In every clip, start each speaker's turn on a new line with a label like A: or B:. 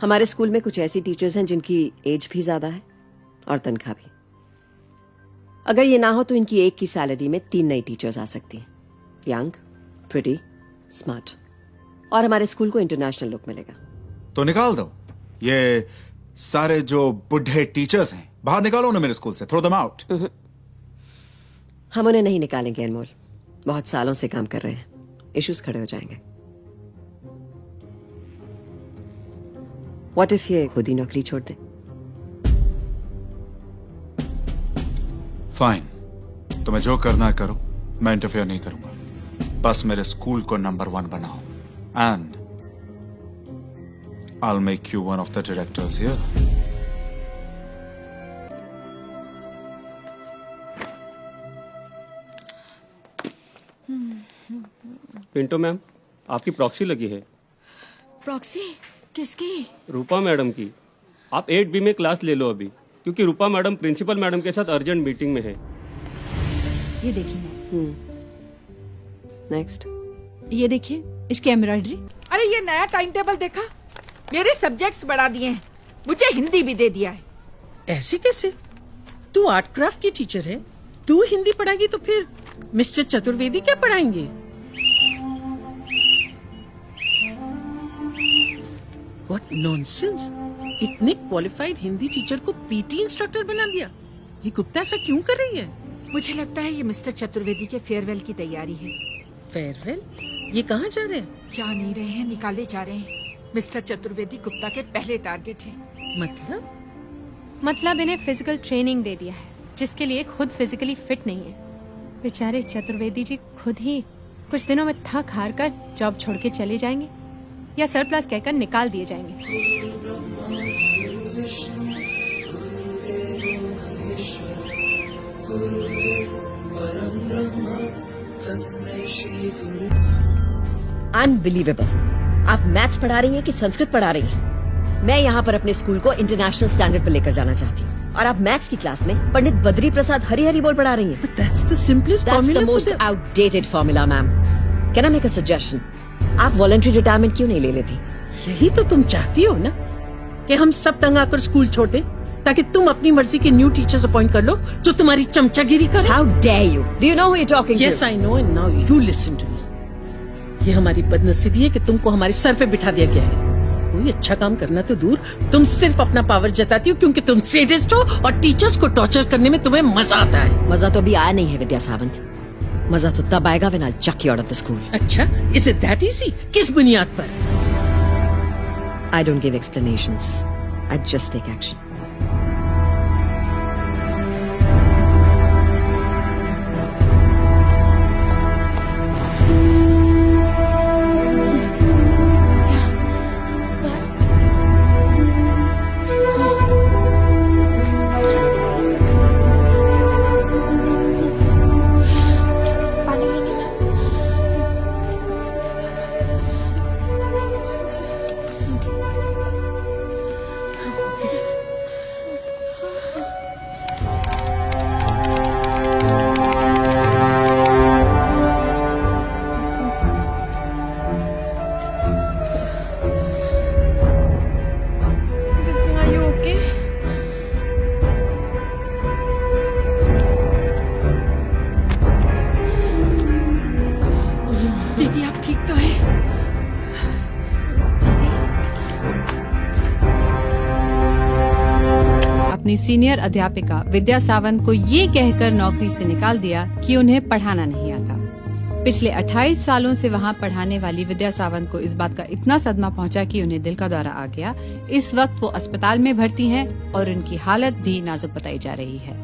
A: हमारे स्कूल में कुछ ऐसी टीचर्स हैं जिनकी एज भी ज्यादा है और तनख्वाह भी। अगर ये ना हो तो इनकी एक की सैलरी में 3 नई टीचर्स आ सकती हैं। यंग, प्रिटी, स्मार्ट, और हमारे स्कूल को इंटरनेशनल लुक मिलेगा।
B: तो निकाल दो ये सारे जो बुढ़े टीचर्स हैं, बाहर निकालो ना मेरे स्कूल से, थ्रो देम आउट।
A: हम उन्हें नहीं निकालेंगे अनमोल, बहुत सालों से काम कर रहे हैं, इश्यूज खड़े हो जाएंगे। व्हाट इफ ये खुद ही नौकरी छोड़ दे?
B: फाइन, तुम्हें जो करना है करो, मैं इंटरफेयर नहीं करूंगा। बस मेरे स्कूल को नंबर 1 बनाओ and I'll make you one of the directors here.
C: Pinto ma'am, आपकी प्रॉक्सी लगी है।
D: प्रॉक्सी किसकी?
C: रूपा मैडम की। आप 8B में क्लास ले लो अभी, क्योंकि रूपा मैडम प्रिंसिपल मैडम के साथ अर्जेंट मीटिंग में है।
D: ये देखिए
A: नेक्स्ट।
D: ये देखिए इसकी एम्ब्रॉयडरी।
E: अरे ये नया टाइम टेबल देखा? मेरे सब्जेक्ट्स बढ़ा दिए हैं, मुझे हिंदी भी दे दिया है।
F: ऐसे कैसे? तू आर्ट क्राफ्ट की टीचर है, तू हिंदी पढ़ाएगी तो फिर मिस्टर चतुर्वेदी क्या पढ़ाएंगे? What nonsense! इतने क्वालिफाइड हिंदी टीचर को पीटी इंस्ट्रक्टर बना दिया। ये गुप्ता ऐसा क्यों कर रही है?
E: मुझे लगता है ये मिस्टर चतुर्वेदी के फेयरवेल की तैयारी है।
F: फेयरवेल? ये कहाँ जा रहे हैं?
E: जा नहीं रहे हैं, निकाले जा रहे हैं। मिस्टर चतुर्वेदी गुप्ता के पहले टारगेट हैं।
G: मतलब इन्हें फिजिकल ट्रेनिंग दे दिया है, जिसके लिए खुद फिजिकली फिट नहीं है। बेचारे चतुर्वेदी जी खुद ही कुछ दिनों में थक हार कर जॉब छोड़ के चले जाएंगे या सरप्लस कहकर निकाल दिए जाएंगे।
A: अनबिलीवेबल। आप मैथ्स पढ़ा रही हैं कि संस्कृत पढ़ा रही हैं? मैं यहाँ पर अपने स्कूल को इंटरनेशनल स्टैंडर्ड पर लेकर जाना चाहती हूँ, और आप मैथ्स की क्लास में पंडित बद्री प्रसाद हरिहरि बोल पढ़ा रही हैं।
F: But that's the simplest
A: That's
F: formula
A: the
F: for
A: most
F: the-
A: outdated formula, ma'am. Can I make a suggestion? आप वॉलंटरी रिटायरमेंट क्यों नहीं ले लेती?
F: यही तो तुम चाहती हो ना, कि हम सब तंग आकर स्कूल छोड़ दें, ताकि तुम अपनी मर्जी के न्यू टीचर्स अपॉइंट कर लो जो तुम्हारी चमचागिरी करे।
A: How dare you? Do you know who you're talking to?
F: Yes, I know, and now you listen to me. ये हमारी बदनसीबी है कि तुमको हमारे सर पे बिठा दिया गया है। कोई अच्छा काम करना तो दूर, तुम सिर्फ अपना पावर जताती हो क्योंकि तुम सैडिस्ट हो और टीचर्स को टॉर्चर करने में तुम्हें मजा आता है।
A: मजा तो अभी आया नहीं है विद्या सावंत, मजा तो तब आएगा when I'll chuck you out of the school.
F: अच्छा, is it that easy? किस बुनियाद पर?
A: I don't give explanations. I just take action.
G: Are you okay?
E: दीदी आप ठीक तो है?
H: अपनी सीनियर अध्यापिका विद्या सावंत को ये कहकर नौकरी से निकाल दिया कि उन्हें पढ़ाना नहीं आता। पिछले 28 सालों से वहाँ पढ़ाने वाली विद्या सावंत को इस बात का इतना सदमा पहुँचा कि उन्हें दिल का दौरा आ गया। इस वक्त वो अस्पताल में भर्ती हैं और उनकी हालत भी नाजुक बताई जा रही है।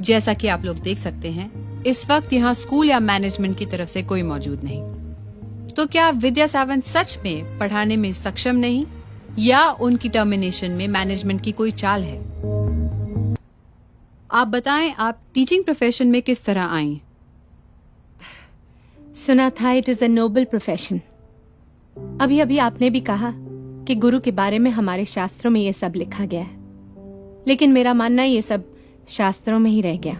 H: जैसा कि आप लोग देख सकते हैं, इस वक्त यहाँ स्कूल या मैनेजमेंट की तरफ से कोई मौजूद नहीं। तो क्या विद्या सावंत सच में पढ़ाने में सक्षम नहीं, या उनकी टर्मिनेशन में मैनेजमेंट की कोई चाल है? आप बताएं, आप टीचिंग प्रोफेशन में किस तरह आई?
G: सुना था it is a noble profession. अभी अभी आपने भी कहा कि गुरु के बारे में हमारे शास्त्रों में ये सब लिखा गया है, लेकिन मेरा मानना ये सब शास्त्रों में ही रह गया,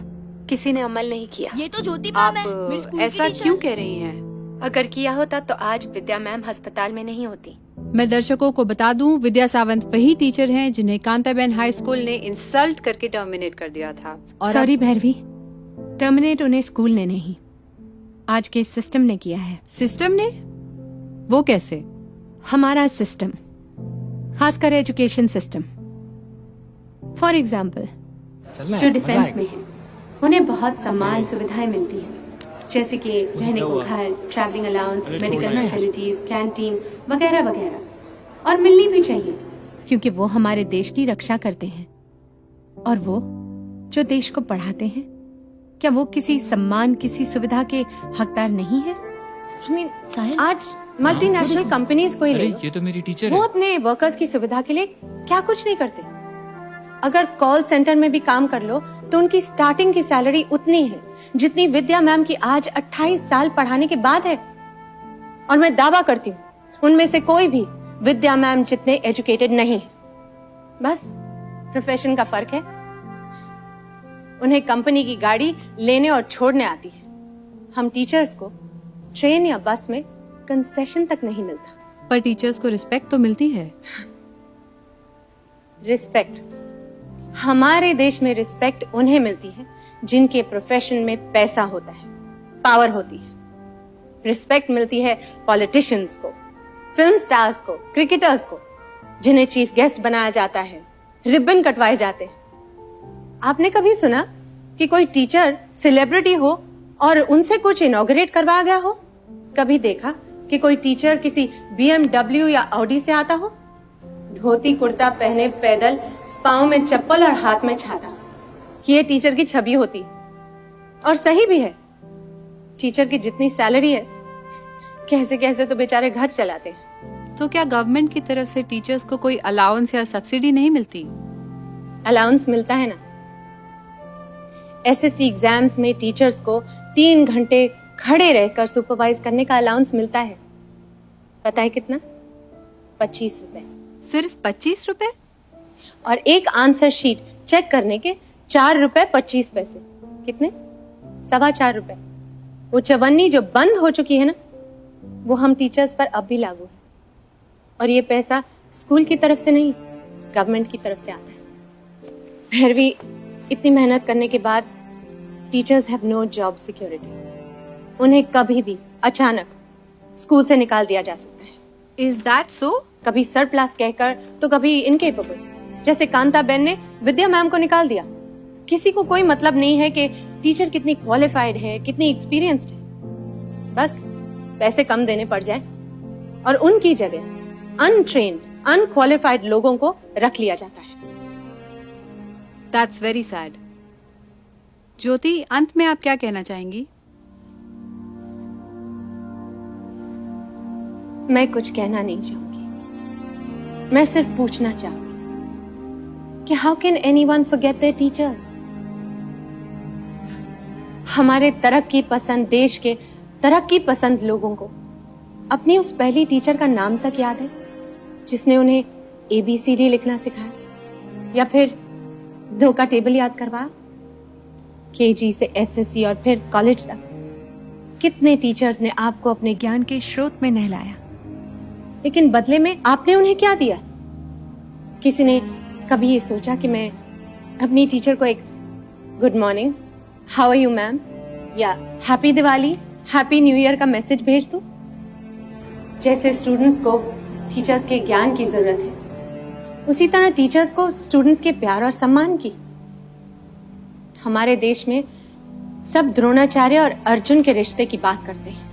G: किसी ने अमल नहीं किया।
D: ये तो ज्योति मैम है, मेरी
H: आप
D: स्कूल की
H: ऐसा
D: टीचर।
H: क्यों कह रही हैं?
G: अगर किया होता तो आज विद्या मैम अस्पताल में नहीं होती।
H: मैं दर्शकों को बता दूं, विद्या सावंत वही टीचर हैं जिन्हें कांताबेन हाई स्कूल ने इंसल्ट करके टर्मिनेट कर दिया था। और
G: सॉरी भैरवी, टर्मिनेट उन्हें स्कूल ने नहीं, आज के सिस्टम ने किया है।
H: सिस्टम ने? वो कैसे?
G: हमारा सिस्टम, खासकर एजुकेशन सिस्टम। फॉर एग्जाम्पल, जो डिफेंस में है उन्हें बहुत सम्मान सुविधाएं मिलती हैं, जैसे कि रहने को घर, travelling allowance, medical facilities, canteen वगैरह वगैरह, और मिलनी भी चाहिए क्योंकि वो हमारे देश की रक्षा करते हैं। और वो जो देश को पढ़ाते हैं, क्या वो किसी सम्मान, किसी सुविधा के हकदार नहीं है? आज मल्टीनेशनल कंपनीज को ही ले लो,
I: ये तो मेरी टीचर
G: वो
I: है।
G: अपने वर्कर्स की सुविधा के लिए क्या कुछ नहीं करते। अगर कॉल सेंटर में भी काम कर लो तो उनकी स्टार्टिंग की सैलरी उतनी है जितनी विद्या मैम की आज 28 साल पढ़ाने के बाद है। और मैं दावा करती हूँ उनमें से कोई भी विद्या मैम जितने एजुकेटेड नहीं है। बस प्रोफेशन का फर्क है। उन्हें कंपनी की गाड़ी लेने और छोड़ने आती है। हम टीचर्स को ट्रेन या बस में कंसेशन तक नहीं मिलता।
H: पर टीचर्स को रिस्पेक्ट तो मिलती है।
G: रिस्पेक्ट, हमारे देश में रिस्पेक्ट उन्हें मिलती है जिनके प्रोफेशन में पैसा होता है, पावर होती है। रिस्पेक्ट मिलती है पॉलिटिशियंस को, फिल्म स्टार्स को, क्रिकेटर्स को, जिन्हें चीफ गेस्ट बनाया जाता है, रिबन कटवाए जाते हैं। आपने कभी सुना कि कोई टीचर सेलिब्रिटी हो और उनसे कुछ इनॉग्रेट करवाया गया हो? कभी देखा कि कोई टीचर किसी BMW या ऑडी से आता हो? धोती कुर्ता पहने पैदल, पाँव में चप्पल और हाथ में छाता, ये टीचर की छवि होती। और सही भी है। टीचर की जितनी सैलरी है, कैसे कैसे तो बेचारे घर चलाते हैं।
H: तो क्या गवर्नमेंट की तरफ से टीचर्स को कोई अलाउंस या सब्सिडी नहीं मिलती?
G: अलाउंस मिलता है ना। SSC एग्जाम्स में टीचर्स को 3 घंटे खड़े रहकर सुपरवाइज करने का अलाउंस मिलता है। पता है कितना? 25 रुपए।
H: सिर्फ 25 रुपए?
G: और एक आंसर शीट चेक करने के 4 रुपए 25 पैसे। कितने? 4.25 रुपए। वो चवन्नी जो बंद हो चुकी है ना, वो हम टीचर्स पर अब भी लागू है। और ये पैसा स्कूल की तरफ से नहीं, गवर्नमेंट की तरफ से आता है। भैरवी, इतनी मेहनत करने के बाद teachers have no job security. उन्हें कभी भी अचानक स्कूल से निकाल दिया जा सकता है।
H: Is that so?
G: कभी सरप्लस कहकर तो कभी इनकेपेबल, जैसे कांताबेन ने विद्या मैम को निकाल दिया। किसी को कोई मतलब नहीं है कि टीचर कितनी क्वालिफाइड है, कितनी एक्सपीरियंस्ड है। बस पैसे कम देने पड़ जाए और उनकी जगह अनट्रेन्ड, अनक्वालिफाइड लोगों को रख लिया जाता है।
H: That's very sad. ज्योति, अंत में आप क्या कहना चाहेंगी?
G: मैं कुछ कहना नहीं चाहूंगी। मैं सिर्फ पूछना चाहूंगी कि how can anyone forget there teachers? हमारे तरक्की पसंद देश के तरक्की पसंद लोगों को अपनी उस पहली टीचर का नाम तक याद है जिसने उन्हें ABCD लिखना सिखाया, या फिर 2 का टेबल याद करवाया। KG से SSC और फिर कॉलेज तक कितने टीचर्स ने आपको अपने ज्ञान के स्रोत में नहलाया, लेकिन बदले में आपने उन्हें क्या दिया? किसी ने कभी ये सोचा कि मैं अपनी टीचर को एक good morning, how are you ma'am, या happy Diwali, happy new year का मैसेज भेज दूं? जैसे स्टूडेंट्स को टीचर्स के ज्ञान की जरूरत है, उसी तरह टीचर्स को स्टूडेंट्स के प्यार और सम्मान की। हमारे देश में सब द्रोणाचार्य और अर्जुन के रिश्ते की बात करते हैं।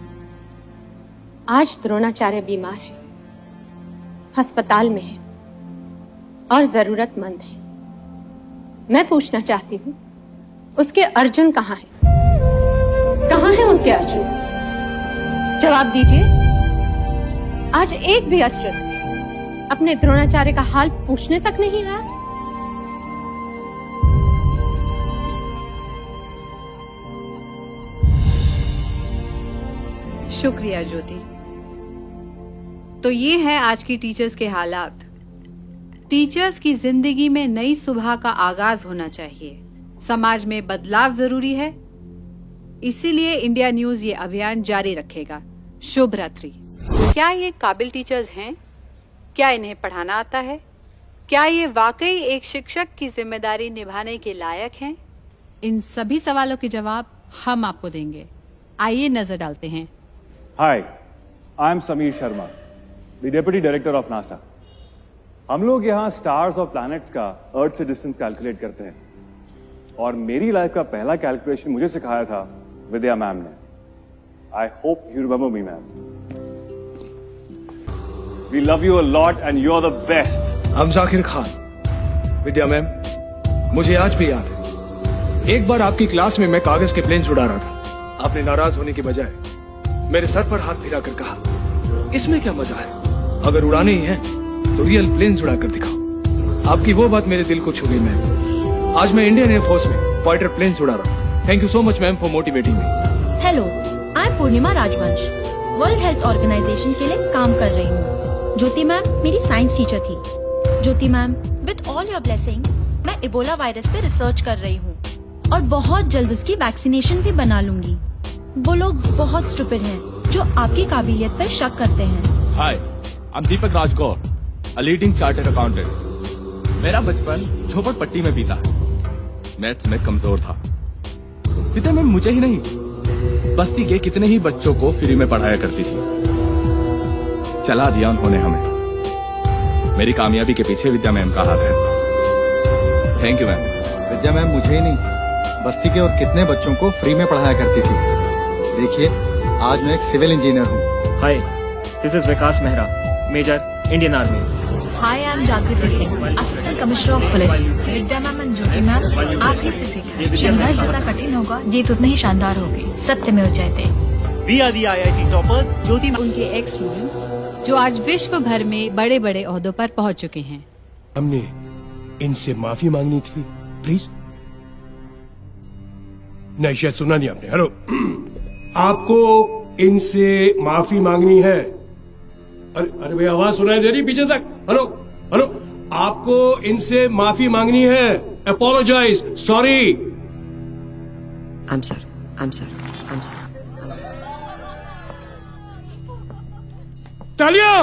G: आज द्रोणाचार्य बीमार है, अस्पताल में है और जरूरतमंद है। मैं पूछना चाहती हूँ, उसके अर्जुन कहाँ है? कहाँ है उसके अर्जुन? जवाब दीजिए। आज एक भी अर्जुन अपने द्रोणाचार्य का हाल पूछने तक नहीं आया।
H: शुक्रिया ज्योति। तो ये है आज की टीचर्स के हालात। टीचर्स की जिंदगी में नई सुबह का आगाज होना चाहिए। समाज में बदलाव जरूरी है, इसीलिए इंडिया न्यूज ये अभियान जारी रखेगा। शुभ रात्रि। क्या ये काबिल टीचर्स हैं? क्या इन्हें पढ़ाना आता है? क्या ये वाकई एक शिक्षक की जिम्मेदारी निभाने के लायक हैं? इन सभी सवालों के जवाब हम आपको देंगे। आइए नजर डालते हैं।
I: Hi, I am Sameer Sharma, the deputy director of NASA. हम लोग यहाँ स्टार्स और प्लैनेट्स का अर्थ से डिस्टेंस कैलकुलेट करते हैं, और मेरी लाइफ का पहला कैलकुलेशन मुझे सिखाया था विद्या मैम ने। I hope you remember me ma'am. We love you a lot and you are the best.
J: हम जाकिर खान। विद्या मैम, मुझे आज भी याद है, एक बार आपकी क्लास में मैं कागज के प्लेन्स उड़ा रहा था। आपने नाराज होने की बजाय मेरे सर पर हाथ फिरा कर कहा, इसमें क्या मजा है, अगर उड़ाने ही है तो रियल प्लेन्स उड़ाकर दिखाओ। आपकी वो बात मेरे दिल को छू गई मैम। आज मैं इंडियन एयरफोर्स में फाइटर प्लेन्स उड़ा रहा हूँ। Thank you so much ma'am for motivating me.
K: Hello, I am Purnima Rajvansh, world health organisation के लिए काम कर रही हूँ। ज्योति मैम मेरी साइंस टीचर थी। Jyoti ma'am, with all your blessings मैं इबोला वायरस पे रिसर्च कर रही हूँ और बहुत जल्द उसकी वैक्सीनेशन भी बना लूंगी। वो लोग बहुत स्टूपिड हैं जो आपकी काबिलियत पर शक करते हैं।
L: Hi, I am Deepak Rajgaur, a leading chartered accountant. मेरा बचपन झोपड़पट्टी में बीता है। मैथ्स में कमजोर था। पिता में मुझे ही नहीं, बस्ती के कितने ही बच्चों को फ्री में पढ़ाया करती थी। चला दिया उन्होंने हमें। मेरी कामयाबी के पीछे विद्या मैम का हाथ है। Thank you ma'am.
M: Vidya ma'am मुझे ही नहीं, बस्ती के और कितने बच्चों को फ्री में पढ़ाया करती थी। देखिए, आज मैं एक सिविल इंजीनियर हूँ।
N: Hi, this is Vikas Mehra, major Indian army.
K: Hi, I am Jagriti Singh, assistant commissioner of police. Vidya ma'am and Jyoti ma'am, आप ही से सीखें। संघर्ष जितना कठिन होगा, जीत उतनी ही शानदार होगी। सत्य में जयते।
N: We are the IIT toppers. Jyoti
H: उनके एक्स स्टूडेंट्स जो आज विश्व भर में बड़े बड़े ओहदों पर पहुंच चुके हैं।
J: हमने इनसे माफी मांगनी थी, प्लीज। नहीं, शायद सुना नहीं आपने। हेलो, आपको इनसे माफी मांगनी है। अरे भाई, आवाज सुनाई दे रही पीछे तक? हेलो हेलो, आपको इनसे माफी मांगनी है। Apologise, sorry.
A: I'm sorry. I'm sorry. I'm sorry. I'm sorry.
J: तालियां!